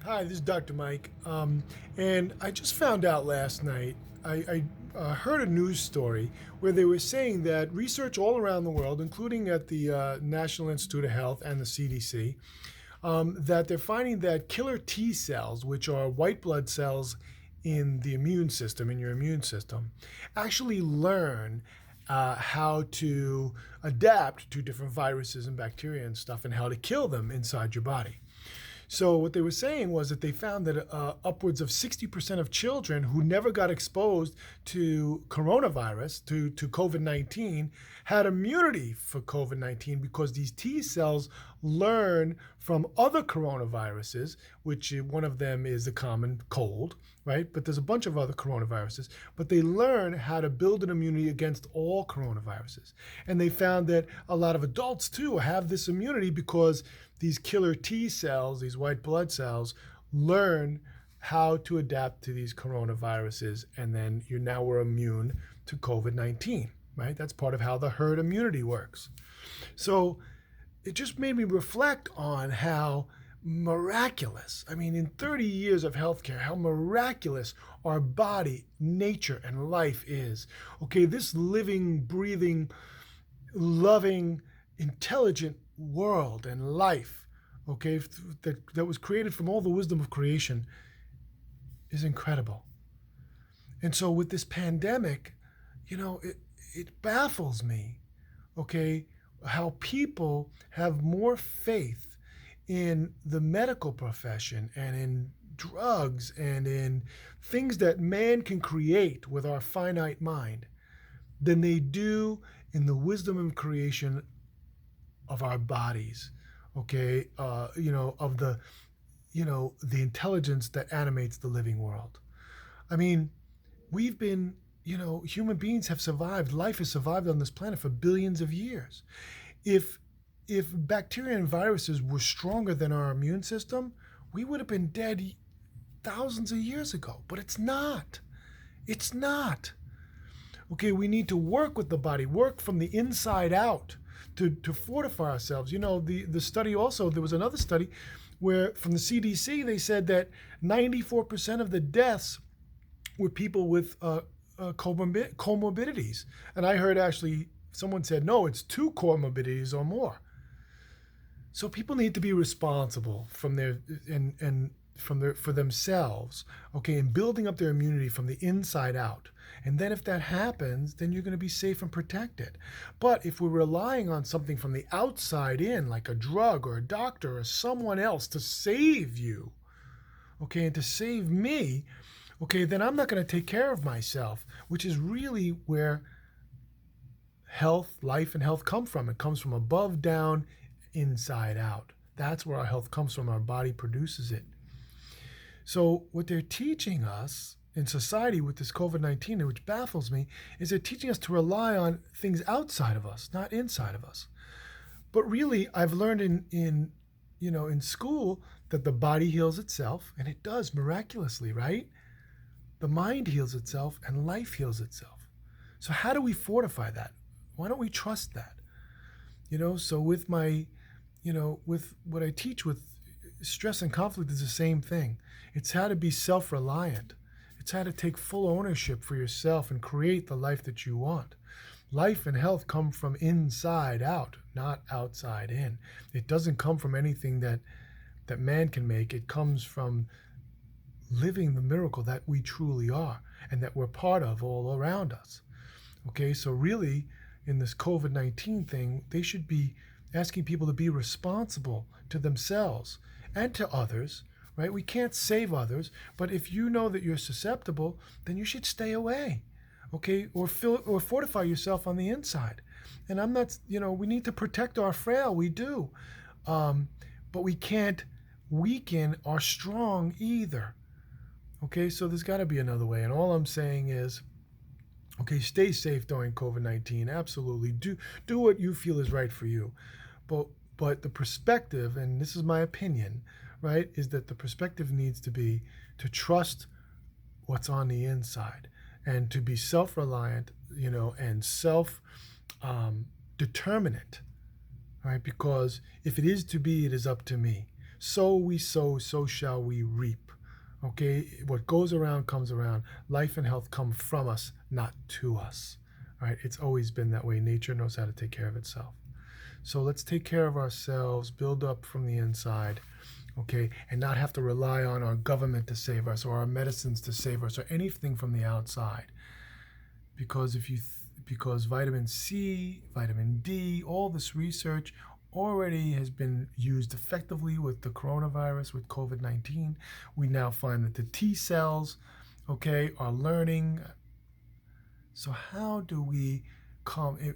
Hi, this is Dr. Mike. And I just found out last night, I heard a news story where they were saying that research all around the world, including at the National Institute of Health and the CDC, that they're finding that killer T cells, which are white blood cells in the immune system, in your immune system, actually learn how to adapt to different viruses and bacteria and stuff and how to kill them inside your body. So what they were saying was that they found that upwards of 60% of children who never got exposed to coronavirus, to COVID-19, had immunity for COVID-19 because these T cells learn from other coronaviruses, which one of them is the common cold, right? But there's a bunch of other coronaviruses, but they learn how to build an immunity against all coronaviruses. And they found that a lot of adults too have this immunity because these killer T cells, these white blood cells, learn how to adapt to these coronaviruses, and then you now were immune to COVID-19, right? That's part of how the herd immunity works. So it just made me reflect on how miraculous, I mean, in 30 years of healthcare, how miraculous our body, nature, and life is. Okay, this living, breathing, loving, intelligent world and life, okay, that was created from all the wisdom of creation is incredible. And so with this pandemic, it baffles me, okay, how people have more faith in the medical profession and in drugs and in things that man can create with our finite mind than they do in the wisdom of creation of our bodies, okay, of the intelligence that animates the living world. I mean, we've been, human beings have survived, life has survived on this planet for billions of years. If bacteria and viruses were stronger than our immune system, we would have been dead thousands of years ago, but it's not. It's not. Okay, we need to work with the body, work from the inside out to fortify ourselves. The study also, there was another study where from the CDC, they said that 94% of the deaths were people with comorbidities. And I heard actually someone said, no, it's two comorbidities or more. So people need to be responsible from their and from their for themselves, okay, and building up their immunity from the inside out. And then if that happens, then you're going to be safe and protected. But if we're relying on something from the outside in, like a drug or a doctor or someone else to save you, okay, and to save me, okay, then I'm not going to take care of myself, which is really where health, life, and health come from. It comes from above down, inside out. That's where our health comes from. Our body produces it. So what they're teaching us in society with this COVID-19, which baffles me, is they're teaching us to rely on things outside of us, not inside of us. But really, I've learned in school that the body heals itself, and it does miraculously, right? The mind heals itself, and life heals itself. So how do we fortify that? Why don't we trust that? So with with what I teach with stress and conflict is the same thing. It's how to be self-reliant. It's how to take full ownership for yourself and create the life that you want. Life and health come from inside out, not outside in. It doesn't come from anything that man can make. It comes from living the miracle that we truly are and that we're part of all around us. Okay, so really, in this COVID-19 thing, they should be asking people to be responsible to themselves and to others, right? We can't save others, but if you know that you're susceptible, then you should stay away, okay? Or fortify yourself on the inside. And I'm not, we need to protect our frail, we do. But we can't weaken our strong either. Okay, so there's got to be another way. And all I'm saying is, okay, stay safe during COVID-19. Absolutely. Do what you feel is right for you. But the perspective, and this is my opinion, right, is that the perspective needs to be to trust what's on the inside and to be self-reliant, and self-determinate, right? Because if it is to be, it is up to me. So we sow, so shall we reap. Okay, what goes around comes around. Life and health come from us, not to us. Right? It's always been that way. Nature knows how to take care of itself. So let's take care of ourselves, build up from the inside, okay, and not have to rely on our government to save us or our medicines to save us or anything from the outside. Because because vitamin C, vitamin D, all this research already has been used effectively with the coronavirus, with COVID-19. We now find that the T cells, okay, are learning. So how do we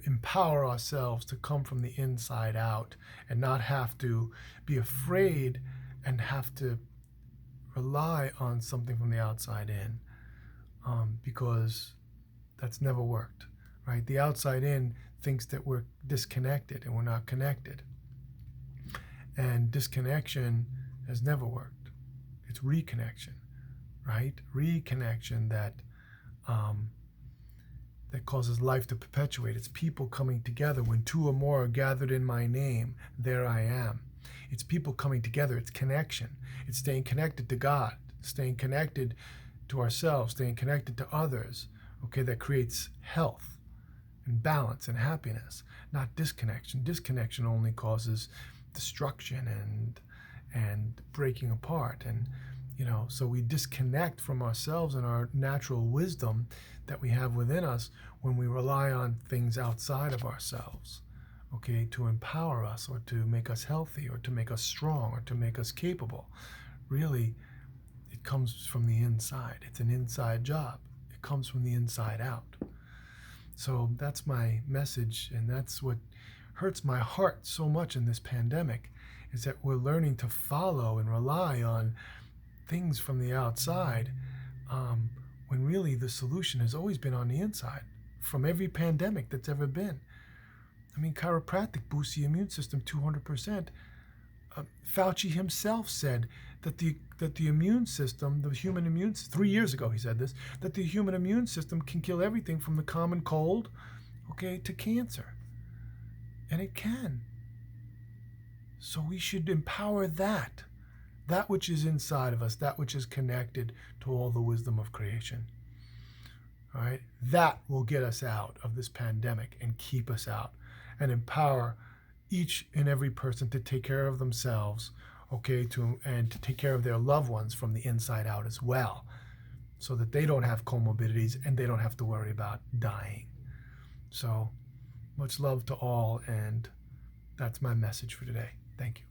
empower ourselves to come from the inside out and not have to be afraid and have to rely on something from the outside in, because that's never worked, right? The outside in thinks that we're disconnected and we're not connected, and disconnection has never worked. It's reconnection, right? Reconnection that that causes life to perpetuate. It's people coming together. When two or more are gathered in my name, there I am. It's people coming together. It's connection. It's staying connected to God, staying connected to ourselves, staying connected to others, okay, that creates health and balance and happiness, not disconnection. Disconnection only causes destruction and breaking apart. And so we disconnect from ourselves and our natural wisdom that we have within us when we rely on things outside of ourselves, okay, to empower us or to make us healthy or to make us strong or to make us capable. Really, it comes from the inside. It's an inside job. It comes from the inside out. So that's my message, and that's what hurts my heart so much in this pandemic, is that we're learning to follow and rely on things from the outside, when really the solution has always been on the inside from every pandemic that's ever been. I mean, chiropractic boosts the immune system 200%. Fauci himself said that the immune system, the human immune, 3 years ago he said this, that the human immune system can kill everything from the common cold, okay, to cancer. And it can. So we should empower that which is inside of us, that which is connected to all the wisdom of creation. All right? That will get us out of this pandemic and keep us out and empower each and every person to take care of themselves, okay, and to take care of their loved ones from the inside out as well, so that they don't have comorbidities and they don't have to worry about dying. So much love to all, and that's my message for today. Thank you.